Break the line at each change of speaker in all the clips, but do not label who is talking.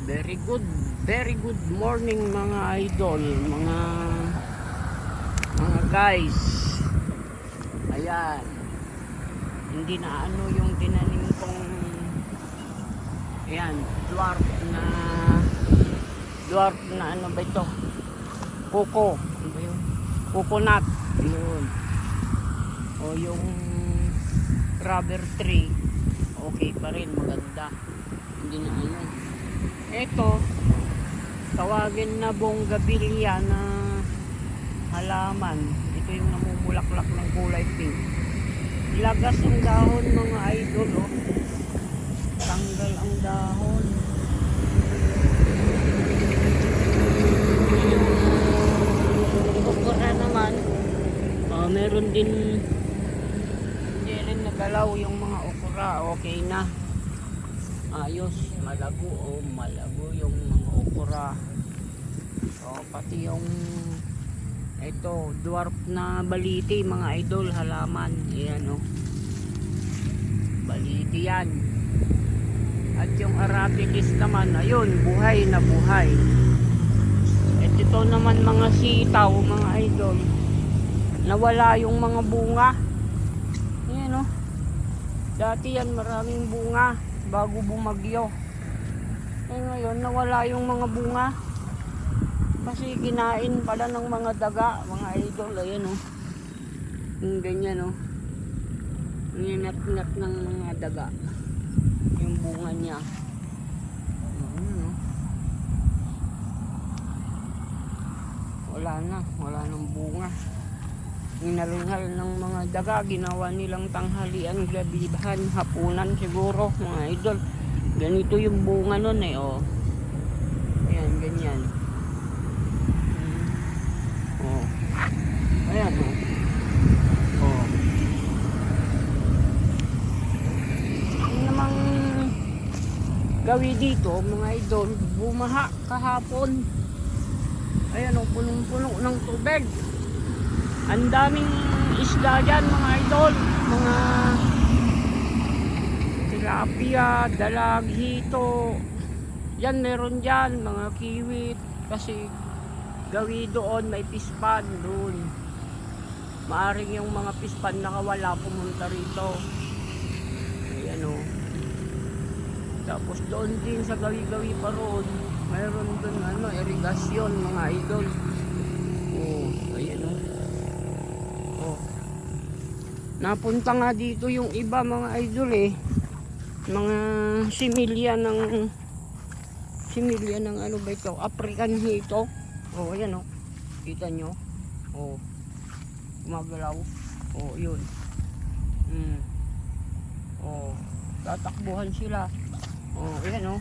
Very good morning mga idol, mga guys. Ayan. Hindi na ano yung tinanim kong ayan, dwarf na ano ba ito? Coco. Ano ba yun? Coconut. Yun. O yung rubber tree. Okay pa rin, maganda. Hindi na ano. Ito, tawagin na bonggabilya na halaman. Ito yung namumulaklak ng kulay pink. Lagas ang dahon mga idol, oh. Tanggal ang dahon. Okra naman, meron din, hindi rin nagalaw yung mga okra. Okay na. Ayos, malago yung mga okra. So, pati yung ito, dwarf na baliti mga idol, halaman. Ayan o. Baliti yan. At yung aratilis naman, ayun, buhay na buhay. At ito naman mga sitaw, mga idol. Nawala yung mga bunga. Ayan o. Dati yan maraming bunga bago bumagyo. Eh ngayon nawala yung mga bunga kasi kinain pala ng mga daga mga idol. Ayan o, yung ganyan o, ninat-nat ng mga daga yung bunga niya. Wala nang bunga. Inalingal ng mga daga, ginawa nilang tanghalian, gabihan, hapunan siguro mga idol. Ganito yung bunga nun eh, oh. Ayan, ganyan. Oh. Ayan, oh. Oh. Ang namang gawi dito mga idol, bumaha kahapon. Ayan, oh, punong-puno ng tubig. Ang daming isda dyan mga idol, mga tilapia, dalag, hito. Yan meron dyan, mga kiwit. Kasi gawi doon, may pispan doon. Maaring yung mga pispan nakawala, pumunta rito. Ayan o. Tapos doon din sa gawi-gawi pa roon, mayroon doon ano, irigasyon mga idol. Oh, ayan o. Napunta nga dito yung iba mga idol eh. Mga similya ng ano ba ito? African hito. Oh, ayan oh. Kita nyo? Oh. Gumagalaw. Oh, yun. Oh. Tatakbuhan sila. Oh, ayan oh.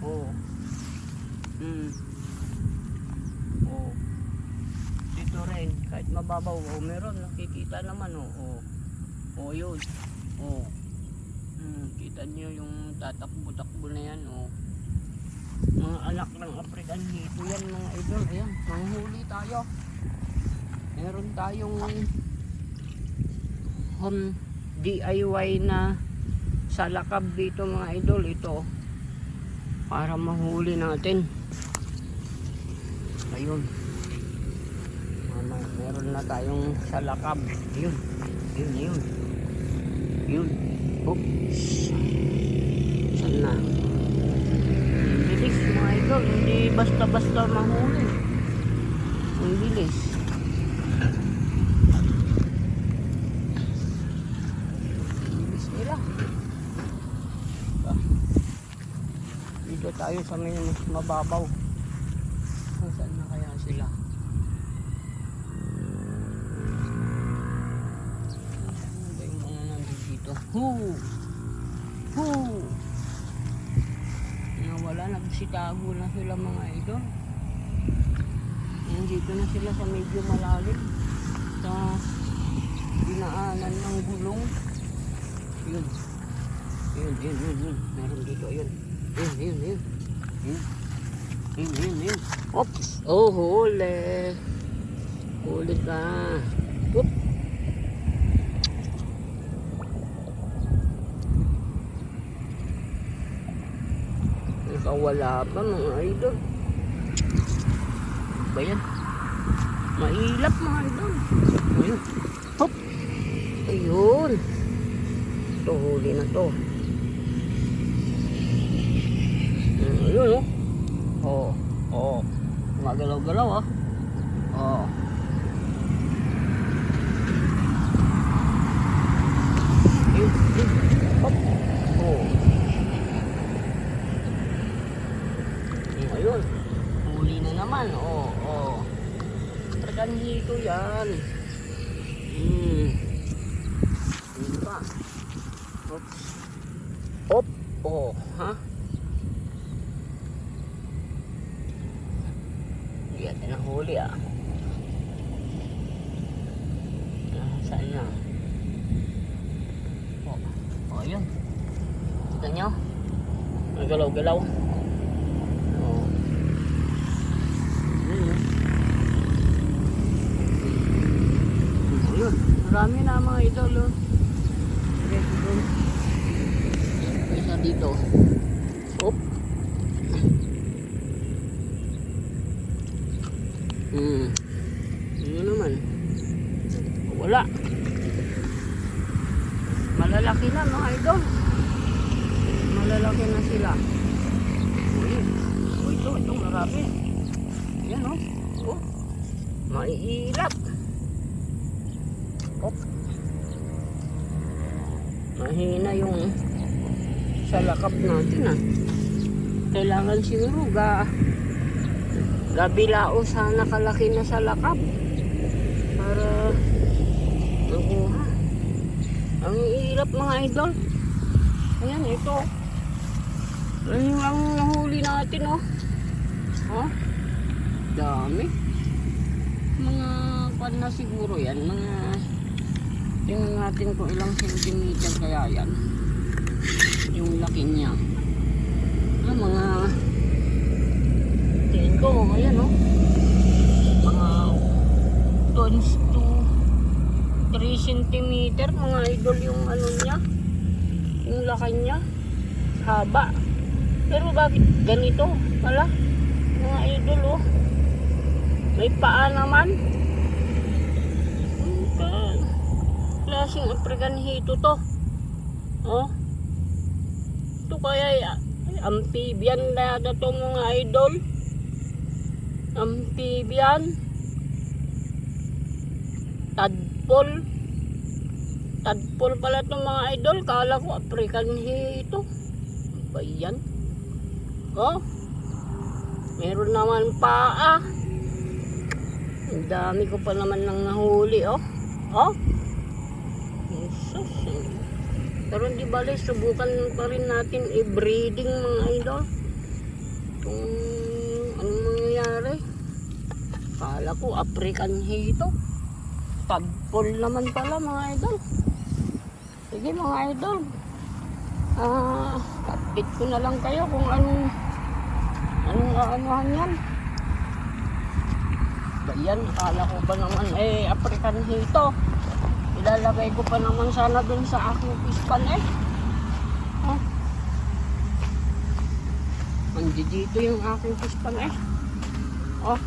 Oh. Oh. Dito rin, kahit mababaw, oh, meron nakikita naman oh. Oh. Oh, yun. Oh. Kita niyo yung tatakbo-takbo na yan oh. Mga anak ng African hito yan mga idol. Ayan, manghuli tayo. Meron tayong home DIY na salakab dito mga idol. Ito para mahuli natin. Ayun. Meron na tayong salakab. Yun. Oops. Saan na? Bilis mga idol. Hindi basta-basta mahuli. Ang bilis. Bilis nila. Dito tayo sa may mas mababaw. Saan na kaya sila? Nawala, nagsitago na sila mga idol. Nandito na sila sa medyo malalim sa dinaanan ng gulong. Yun. Meron dito, yun. Yun. Oops. Oh, huli ka. Oop. Baka wala pa mga idol. Ba yan? Mailap mga idol. Ayun. Hop. Ayun. Ito, huli na to. Ayun oh. Oh. Oh. Magalaw-galaw ah. Oh. Ayun. Hop. Oh. Ayun. Huli na naman. Oh. Oh. Tragan dito yan. Hindi pa. Hop. Hop. Oh. Ha? Hindi natin nahuli ah. Saan na? Oh. Oh, yun. Kita nyo? Nagalaw-galaw. Oh. Ayun. Marami na mga idol. Oh. Isa dito. Hop. Ano naman? Wala. Malalaki na mga idol. Malalaki na sila. Oh, ito marami. Yan oh. Oh. Maiilap. Oh. Mahina yung salakap natin ah. Kailangan siguro gabilao sa nakalaki na salakap para makuha. Ang hirap mga idol. Ayan ito. Ayun ang nahuli natin oh. Oh. Dami. Mga pan na siguro yan. Mga tingnan natin kung ilang centimeter kaya yan. Yung laki niya. Mga tingin ko, ayan o. Mga tons to 3 centimeter mga idol yung ano niya. Yung laki niya. Haba. Pero bakit ganito pala? Mga idol o. May paa naman. Klaseng African hito to. Oh. Ito kaya amphibian na to mga idol. Amphibian. Tadpole. Tadpole pala itong mga idol. Kala ko African hito. Ba yan? Oh. Meron naman paa. Ang dami ko pa naman nang nahuli oh. Oh. Jesus. Pero hindi bali, subukan pa rin natin i-breeding mga idol. Kung anong mangyayari. Kala ko African hito. Tadpole naman pala mga idol. Sige mga idol. Update ko na lang kayo kung anong aanuhan yan. Yan, akala ko ba naman African hito. Ilalagay ko pa naman sana dun sa aking fish pan oh. Dito yung aking fish pan oh.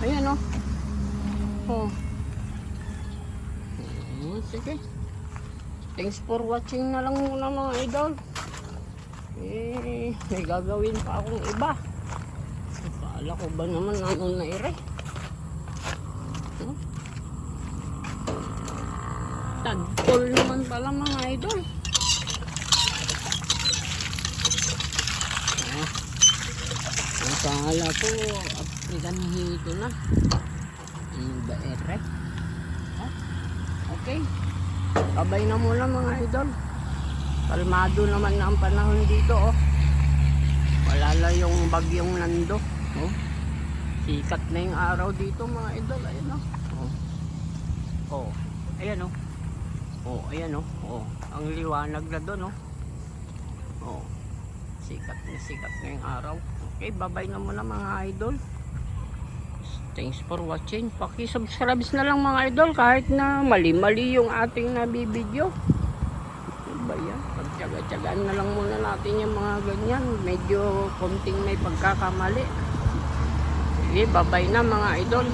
Ayan oh. Oh. Sige. Thanks for watching na lang muna mga idol. May gagawin pa akong iba. Akala ko ba naman ano na Tadpole naman pala mga idol. Akala ko African hito na. Ba okay. Kabay na muna mga idol. Kalmado naman na ang panahon dito oh. Wala lang yung bagyong Nando oh. Sikat na yung araw dito mga idol. Ayan oh. Oh. Ayan oh. Oh, ayan oh. Oh, ang liwanag na doon oh. Oh. Sikat na yung araw. Okay, bye-bye na muna mga idol. Thanks for watching. Paki-subscribe na lang mga idol kahit na mali-mali yung ating nabibideo. Ano ba yan? Tsaga-tsagaan na lang muna natin yung mga ganyan. Medyo konting may pagkakamali. Sige, bye-bye na mga idol.